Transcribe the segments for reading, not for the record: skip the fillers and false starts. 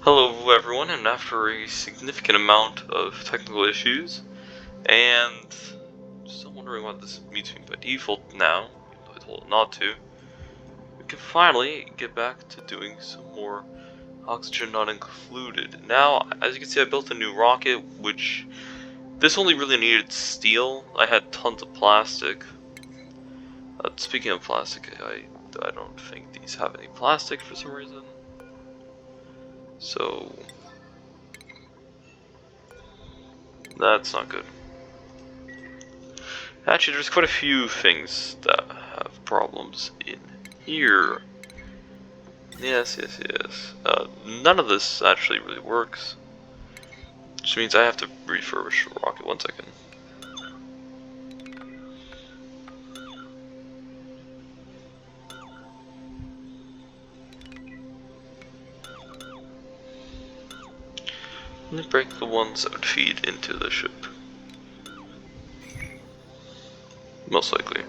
Hello everyone, and after a significant amount of technical issues, and still wondering what this means me by default now, even though I told it not to, we can finally get back to doing some more oxygen not included. Now, as you can see, I built a new rocket, which this only really needed steel. I had tons of plastic. Speaking of plastic, I don't think these have any plastic for some reason. So that's not good. Actually, there's quite a few things that have problems in here. Yes. None of this actually really works. Which means I have to refurbish the rocket. 1 second. Let me break the ones that would feed into the ship. Most likely.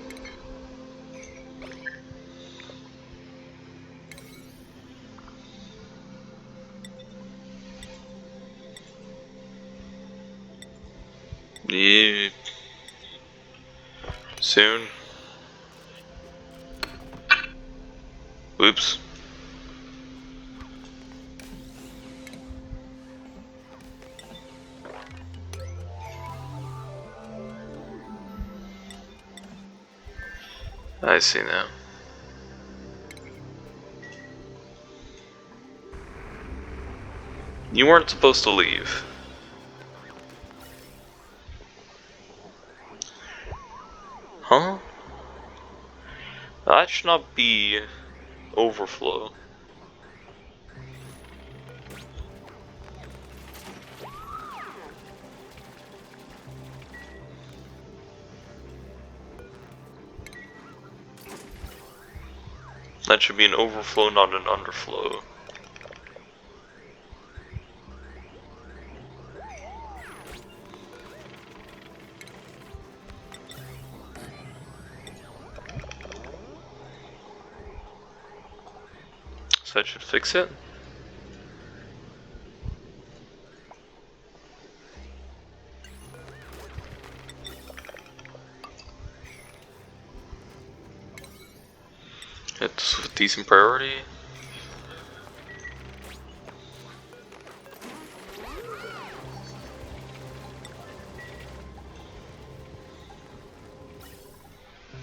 Yeah. Soon. Oops. I see now. You weren't supposed to leave. Huh? That should not be overflow. That should be an overflow, not an underflow. So that should fix it. It's with decent priority.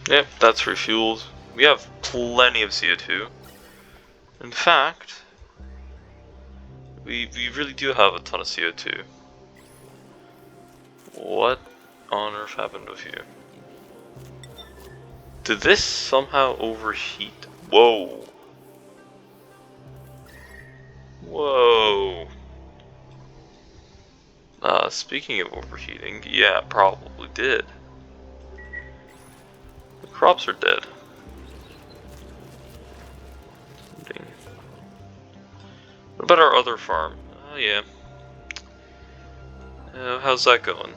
Yep, that's refueled. We have plenty of CO2. In fact, we really do have a ton of CO2. What on earth happened with you? Did this somehow overheat? Whoa. Whoa. Speaking of overheating, yeah, it probably did. The crops are dead. Ding. What about our other farm? Oh yeah. How's that going?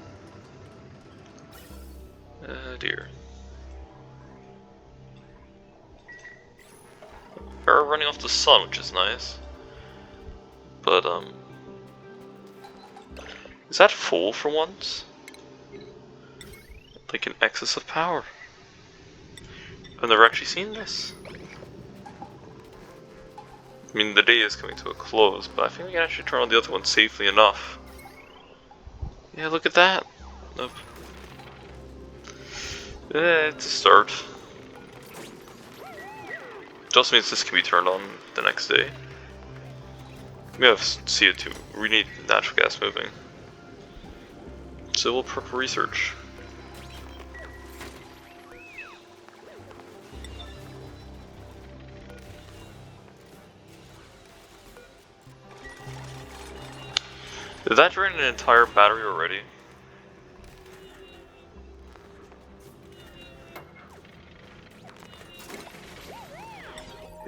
Dear. We're running off the sun, which is nice. But, is that full for once? Like an excess of power. I've never actually seen this. I mean, the day is coming to a close, but I think we can actually turn on the other one safely enough. Yeah, look at that. Nope. It's a start. Just means this can be turned on the next day. We have CO2. We need natural gas moving. So we'll prep research. Did that drain an entire battery already?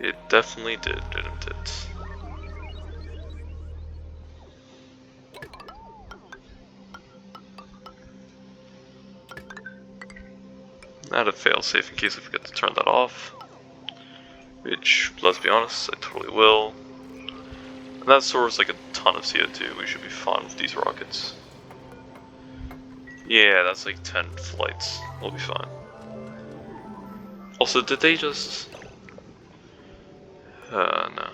It definitely did, didn't it? Add a failsafe in case I forget to turn that off. Which, let's be honest, I totally will. that stores like a ton of CO2. We should be fine with these rockets. Yeah, that's like 10 flights. We'll be fine. Also, did they just... no.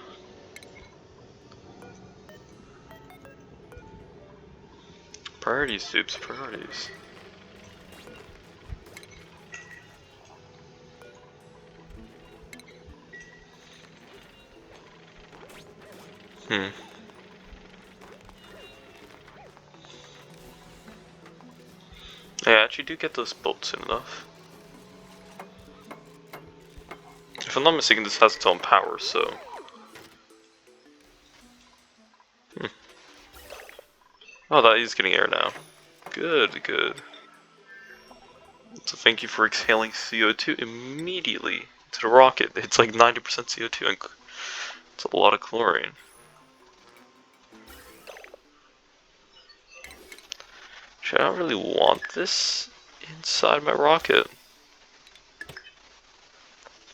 Priorities, soups, priorities. I actually do get those built soon enough. If I'm not mistaken, this has its own power, so... Oh, that is getting air now. Good, good. So thank you for exhaling CO2 immediately to the rocket. It's like 90% CO2 and it's a lot of chlorine. Actually, I don't really want this inside my rocket.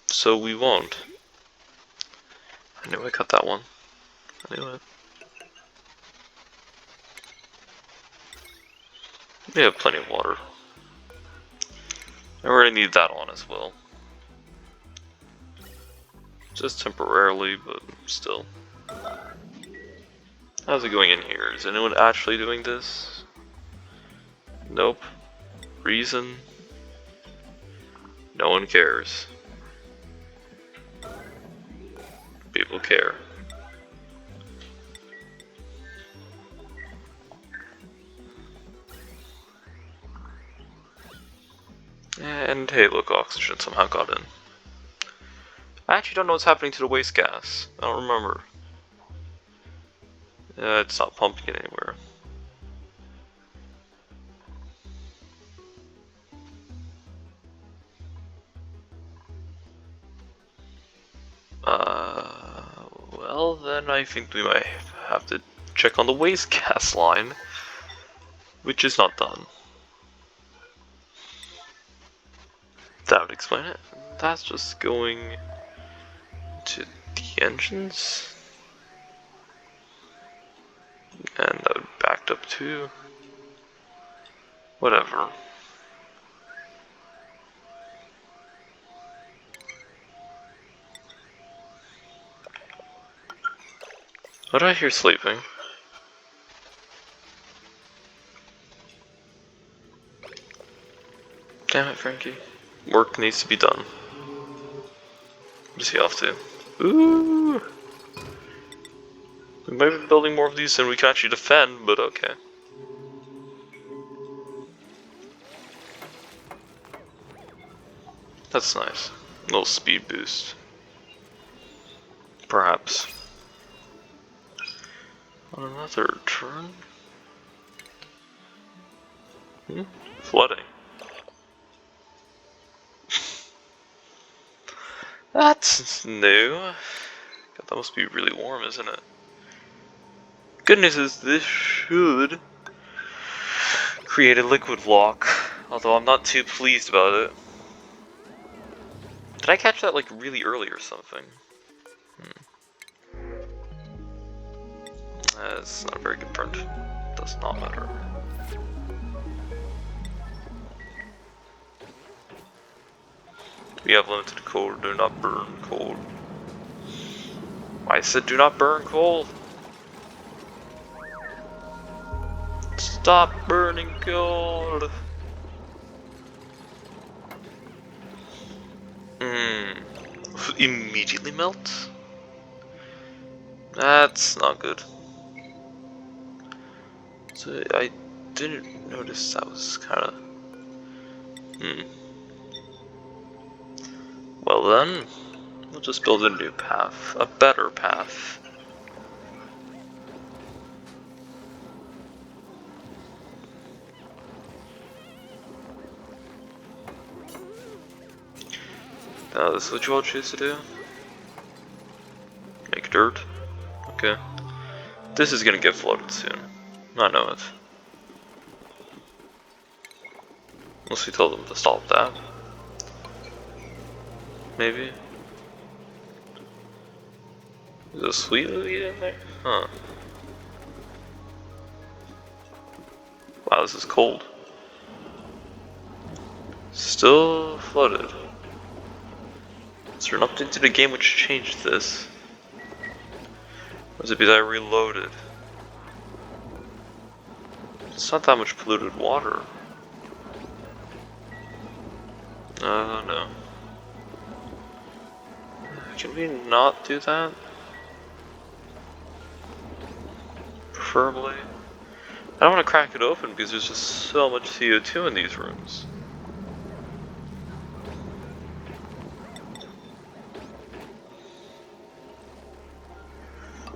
So we won't. I knew I cut that one. I knew it. We have plenty of water. I already need that on as well. Just temporarily, but still. How's it going in here? Is anyone actually doing this? Nope. Reason? No one cares. People care. And hey, look, oxygen somehow got in. I actually don't know what's happening to the waste gas. I don't remember. It's not pumping it anywhere. Well then I think we might have to check on the waste gas line, which is not done. That would explain it. That's just going to the engines. And that would backed up too. Whatever. What do I hear sleeping? Damn it, Frankie. Work needs to be done. What does he off to? Ooh! We might be building more of these than we can actually defend, but okay. That's nice. A little speed boost. Perhaps. On another turn? Flooding. That's new. God, that must be really warm, isn't it? Good news is this should create a liquid block, although I'm not too pleased about it. Did I catch that like really early or something? That's not a very good print. Does not matter. We have limited coal, do not burn coal. I said do not burn coal. Stop burning coal. Immediately melt? That's not good. So I didn't notice that was kind of... Well then, we'll just build a new path. A better path. This is what you all choose to do? Make dirt? Okay. This is gonna get flooded soon. I know it. Unless we tell them to stop that. Maybe. Is a sweet movie in there? Huh. Wow, this is cold. Still flooded. Is there an update to the game which changed this? Or is it because I reloaded? It's not that much polluted water. Oh no. Can we not do that? Preferably. I don't want to crack it open because there's just so much CO2 in these rooms.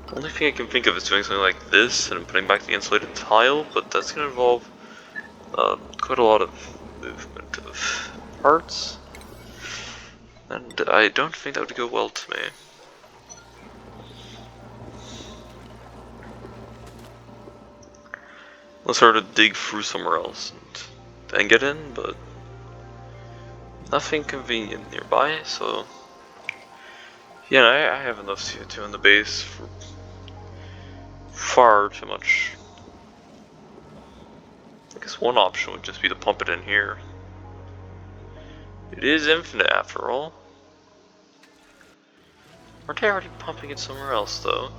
The only thing I can think of is doing something like this and putting back the insulated tile, but that's going to involve quite a lot of movement of parts, and I don't think that would go well to me. Let's sort of dig through somewhere else and then get in, but nothing convenient nearby, so yeah, I have enough CO2 in the base for far too much. I guess one option would just be to pump it in here. It is infinite after all. Aren't I already pumping it somewhere else though?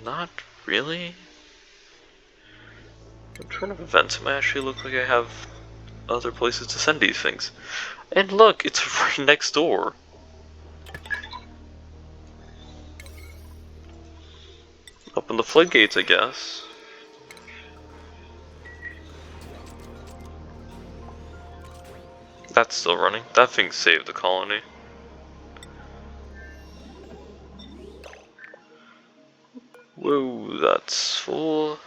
Not really. I'm trying to events might actually look like I have other places to send these things. And look, it's right next door. Open the floodgates, I guess. That's still running. That thing saved the colony. Whoa, that's full.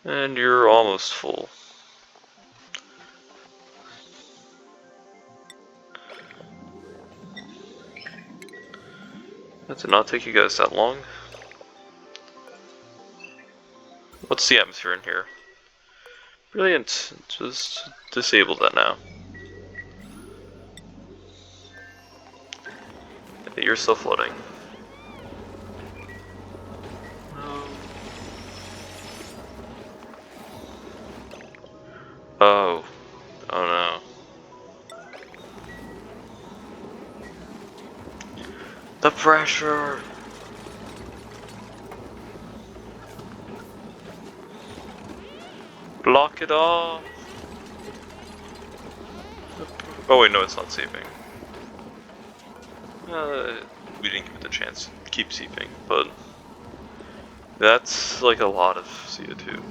And you're almost full. That did not take you guys that long. What's the atmosphere in here? Brilliant. Just disable that now. You're still floating. Oh. Oh no. The pressure! Block it off! Oh wait, no, it's not seeping. We didn't give it the chance to keep seeping, but that's like a lot of CO2.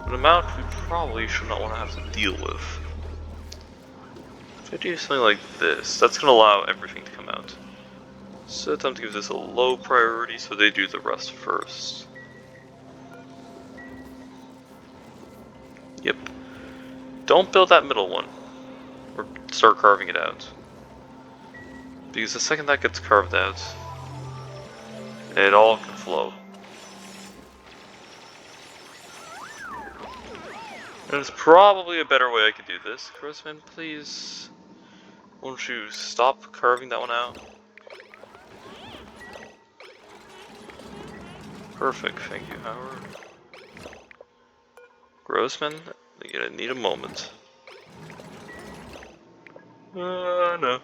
An amount we probably should not want to have to deal with. If I do something like this, that's going to allow everything to come out. So it's time to give this a low priority so they do the rest first. Yep. Don't build that middle one, or start carving it out. Because the second that gets carved out, it all can flow. There's probably a better way I could do this. Grossman, please, won't you stop carving that one out? Perfect, thank you, Howard. Grossman, you're gonna need a moment. No.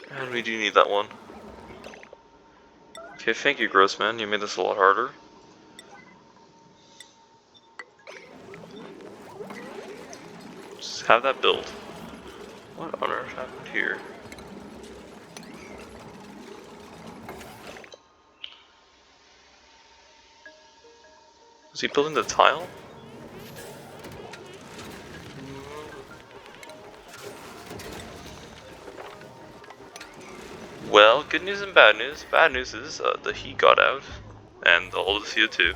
And we do need that one. Okay, thank you, Grossman, you made this a lot harder. Just have that build. What on earth happened here? Is he building the tile? Well, good news and bad news. Bad news is the heat got out, and all the CO2.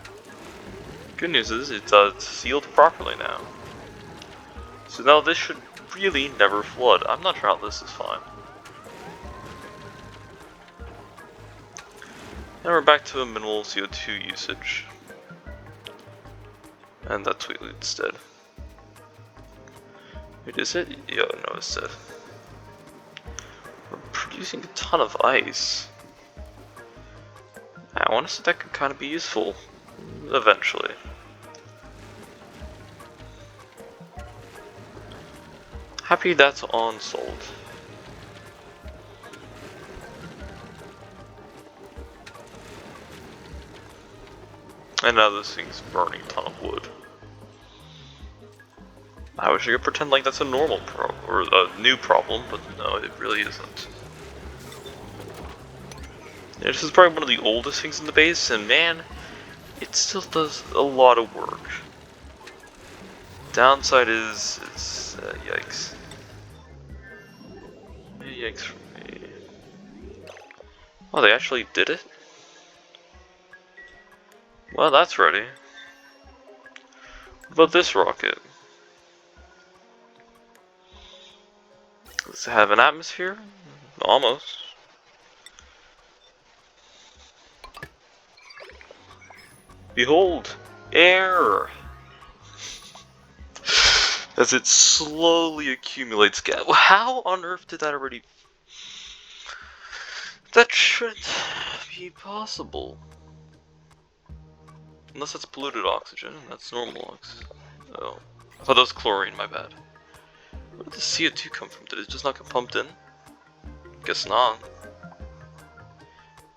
Good news is it's sealed properly now. So now this should really never flood. I'm not sure how this is fine. Now we're back to a minimal CO2 usage. And that's sweetly instead. Wait, is it? Yeah, no, it's it. We're producing a ton of ice. I want to say that could kind of be useful eventually. Happy that's on sold. And now this thing's burning a ton of wood. I wish I could pretend like that's a normal or a new problem, but no, it really isn't. Yeah, this is probably one of the oldest things in the base, and man, it still does a lot of work. Downside is yikes. Yikes for me. Oh, they actually did it? Well, that's ready. What about this rocket? Does it have an atmosphere? Almost. Behold, air! As it slowly accumulates gas. How on earth did that already... That shouldn't be possible. Unless it's polluted oxygen, that's normal oxygen. Oh. I thought that was chlorine, my bad. Where did the CO2 come from? Did it just not get pumped in? Guess not.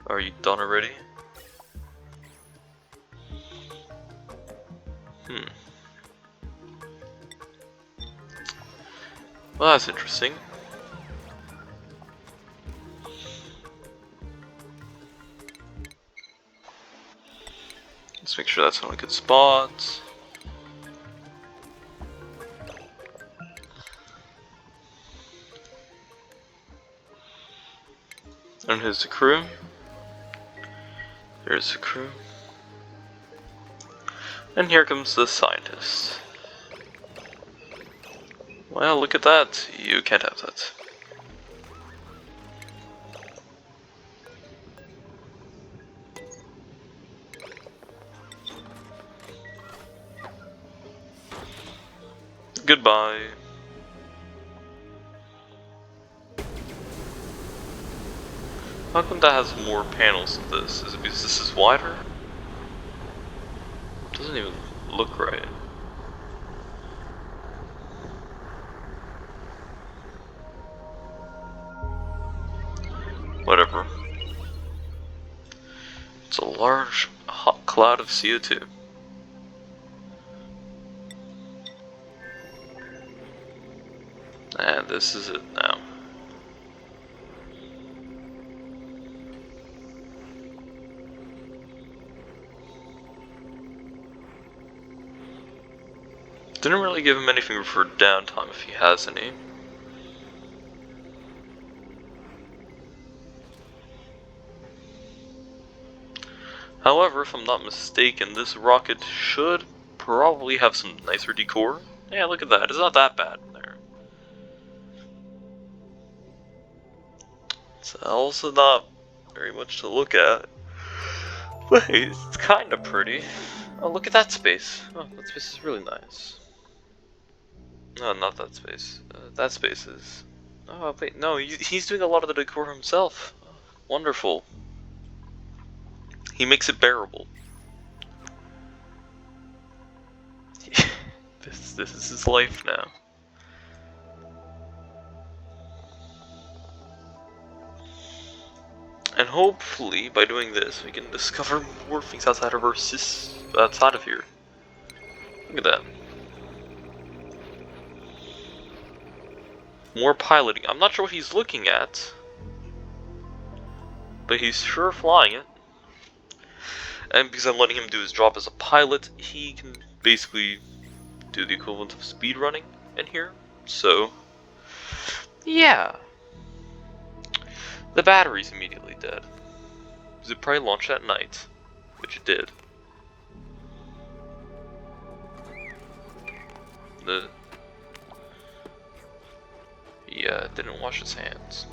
Are you done already? Well, that's interesting. Let's make sure that's on a good spot. And here's the crew. There's the crew. And here comes the scientist. Well, look at that. You can't have that. Goodbye. How come that has more panels than this? Is it because this is wider? Doesn't even look right. Whatever. It's a large, hot cloud of CO2. And this is it now. Didn't really give him anything for downtime if he has any. However, if I'm not mistaken, this rocket should probably have some nicer decor. Yeah, look at that. It's not that bad in there. It's also not very much to look at. But it's kind of pretty. Oh, look at that space. Oh, that space is really nice. No, not that space. That space is... Oh, wait, no, he's doing a lot of the decor himself. Wonderful. He makes it bearable. This is his life now. And hopefully, by doing this, we can discover more things outside of outside of here. Look at that. More piloting. I'm not sure what he's looking at, but he's sure flying it. And because I'm letting him do his job as a pilot, he can basically do the equivalent of speed running in here. So, yeah. The battery's immediately dead. Because it probably launched at night, which it did. Yeah, it didn't wash its hands.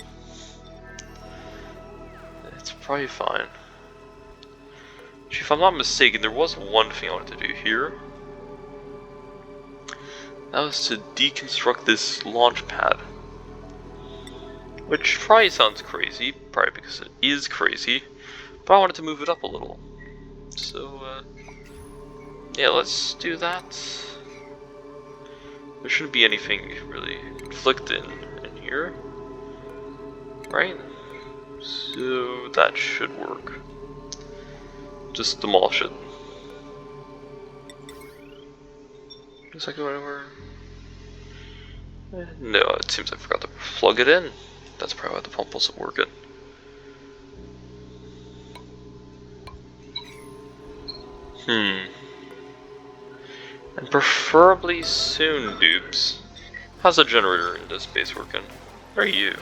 It's probably fine. If I'm not mistaken, there was one thing I wanted to do here. That was to deconstruct this launch pad. Which probably sounds crazy, probably because it is crazy, but I wanted to move it up a little. So, yeah, let's do that. There shouldn't be anything really conflicted in here, right? So that should work. Just demolish it. Just like whatever. No, it seems I forgot to plug it in. That's probably why the pump wasn't working. And preferably soon, dupes. How's the generator in this base working? Where are you?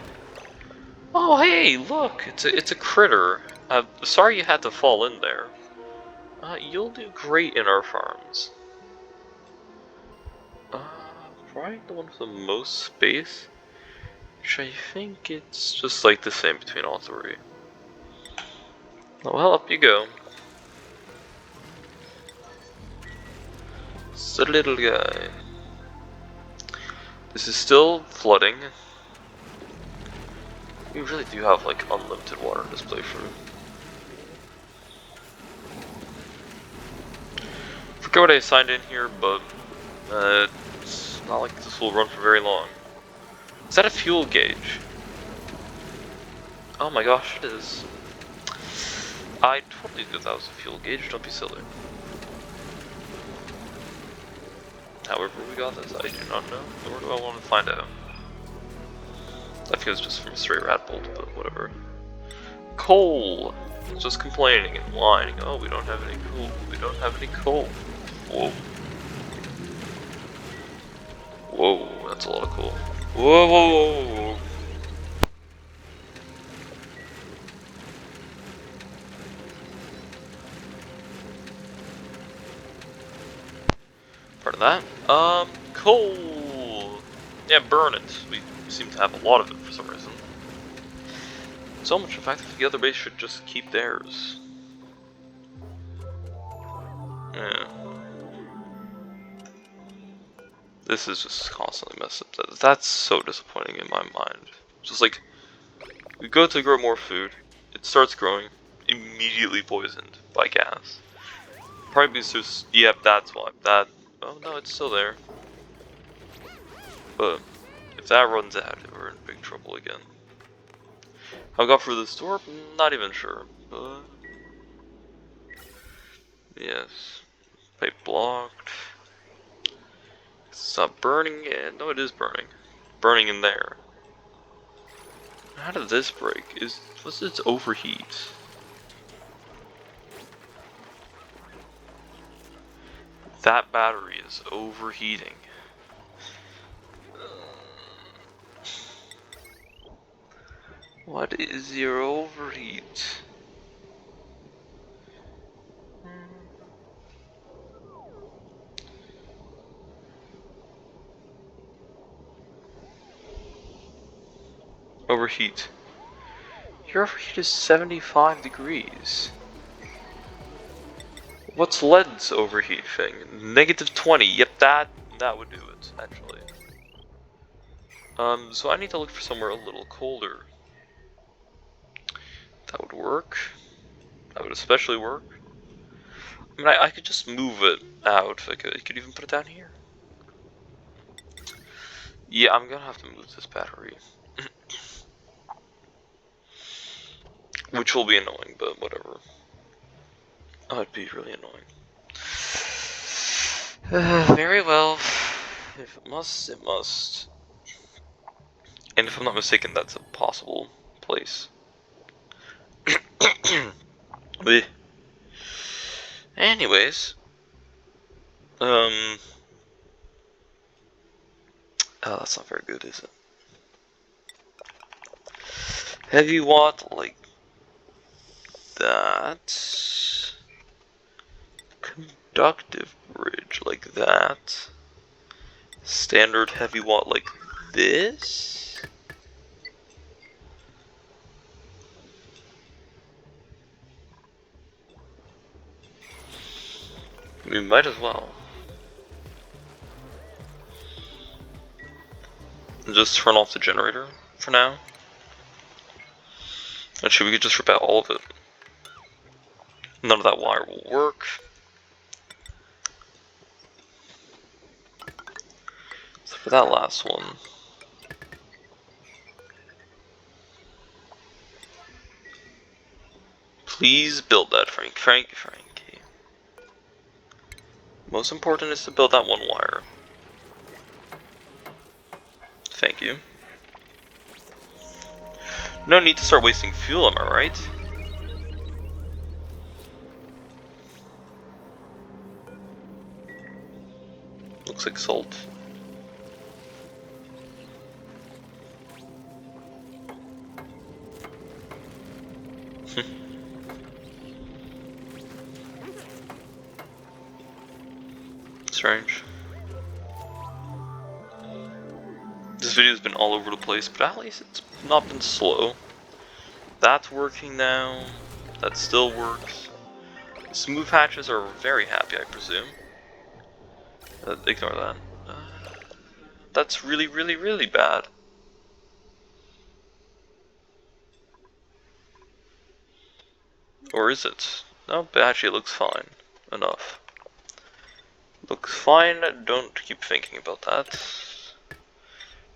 Oh, hey, look! It's a critter. Sorry you had to fall in there. You'll do great in our farms. Probably the one with the most space? Which I think it's just like the same between all three. Oh, well, up you go. It's a little guy. This is still flooding. We really do have like unlimited water in this playthrough. Forget what I signed in here, but it's not like this will run for very long. Is that a fuel gauge? Oh my gosh, it is. I totally knew that was a fuel gauge, don't be silly. However we got this, I do not know, nor do I want to find out. I think it was just from a straight rat bolt, but whatever. Coal! Just complaining and whining. Oh, we don't have any coal. We don't have any coal. Whoa. Whoa, that's a lot of coal. Whoa, whoa, whoa, whoa. Part of that. Coal! Yeah, burn it. We seem to have a lot of it for some reason. So much, in fact, that the other base should just keep theirs. Yeah. This is just constantly messed up. That's so disappointing in my mind. Just like, we go to grow more food, it starts growing, immediately poisoned by gas. Probably because there's, yep, that's why. Oh no, it's still there. But, if that runs out, we're in big trouble again. How I got through this door? Not even sure, but... Yes. Pipe blocked. It's not burning yet. No, it is burning. Burning in there. How did this break? Was it overheat? That battery is overheating. What is your overheat? Overheat. Your overheat is 75 degrees. What's lead's overheat thing? -20. Yep, that would do it, actually. So I need to look for somewhere a little colder. That would work. That would especially work. I mean, I could just move it out. I could even put it down here. Yeah, I'm gonna have to move this battery. Which will be annoying, but whatever. Oh, it'd be really annoying. Very well. If it must, it must. And if I'm not mistaken, that's a possible place. Anyways. Oh, that's not very good, is it? Heavy watt like that. Conductive bridge like that. Standard heavy watt like this. We might as well. and just turn off the generator for now. Actually, we could just rip out all of it. None of that wire will work. So for that last one. Please build that, Frankie. Most important is to build that one wire. Thank you. No need to start wasting fuel, am I right? Looks like salt. Strange. This video's been all over the place, but at least it's not been slow. That's working now. That still works. The smooth hatches are very happy, I presume. Ignore that. That's really bad. Or is it? No, but actually it looks fine. Enough. Looks fine, don't keep thinking about that.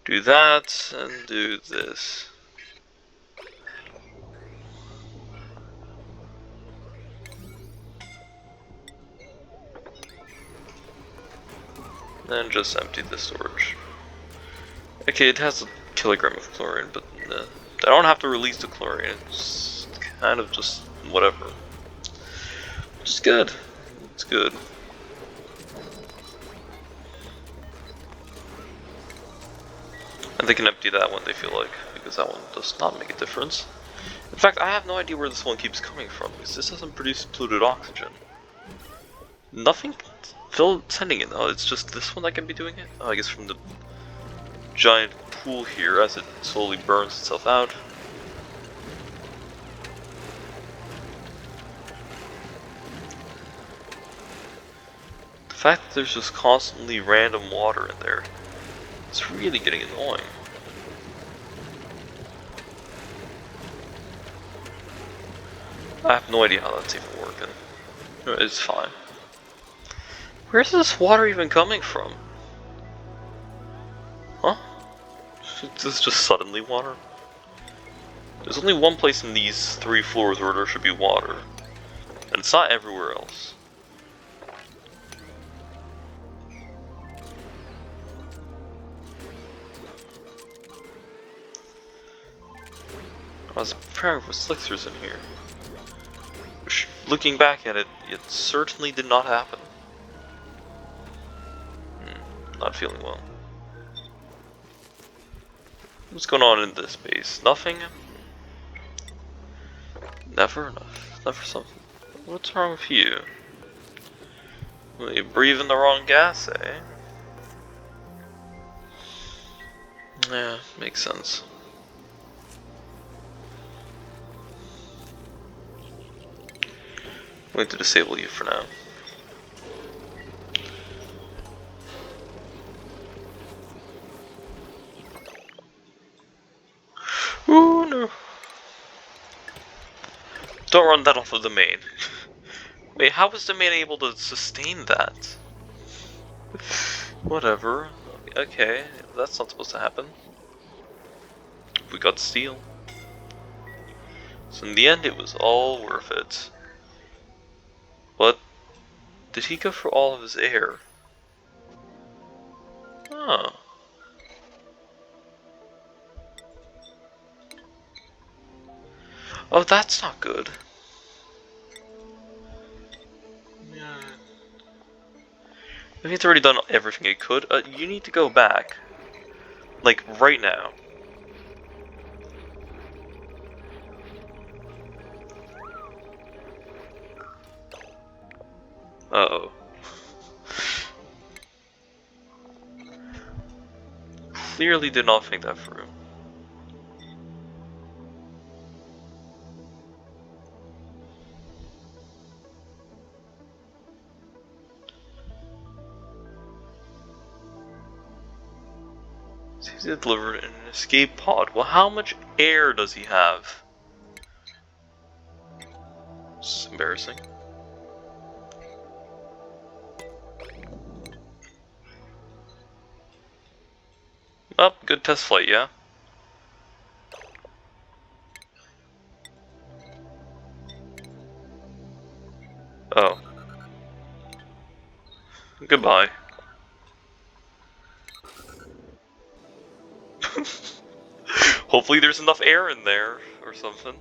Do that, and do this. And just empty the storage. Okay, it has a kilogram of chlorine, but I don't have to release the chlorine, it's kind of just whatever. Which is good. It's good. And they can empty that when they feel like, because that one does not make a difference. In fact, I have no idea where this one keeps coming from, because this doesn't produce polluted oxygen. Nothing sending it, though, it's just this one that can be doing it? Oh, I guess from the giant pool here as it slowly burns itself out. The fact that there's just constantly random water in there, it's really getting annoying. I have no idea how that's even working. It's fine. Where's this water even coming from? Huh? Is this just suddenly water? There's only one place in these 3 floors where there should be water. And it's not everywhere else. I was preparing for slickers in here. Which, looking back at it, it certainly did not happen. Not feeling well. What's going on in this base? Nothing? Never enough. Never something. What's wrong with you? Well, you breathing the wrong gas, eh? Yeah, makes sense. I'm going to disable you for now. Ooh, no. Don't run that off of the main. Wait, how was the main able to sustain that? Whatever. Okay, that's not supposed to happen. We got steel. So in the end, it was all worth it. But did he go for all of his air? Huh. Oh, that's not good. Yeah. I think it's already done everything it could. You need to go back. Like, right now. Uh-oh. Clearly did not think that through. He's delivered in an escape pod. Well, how much air does he have? This is embarrassing. Oh, good test flight, yeah? Oh. Goodbye. Hopefully there's enough air in there, or something.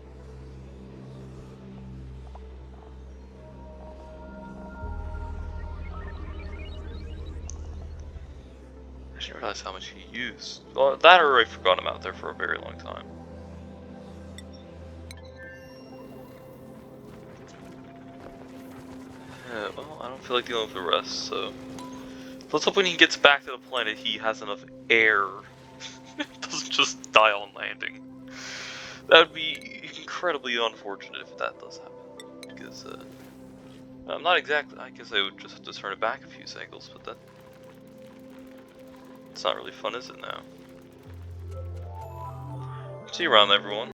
I didn't realize how much he used. Well, that or I forgot him out there for a very long time. Yeah, well, I don't feel like dealing with the rest, so... Let's hope when he gets back to the planet he has enough air. Doesn't just die on landing. That would be incredibly unfortunate if that does happen. Because, I'm not exactly... I guess I would just have to turn it back a few cycles, but that... It's not really fun, is it now? See you around, everyone.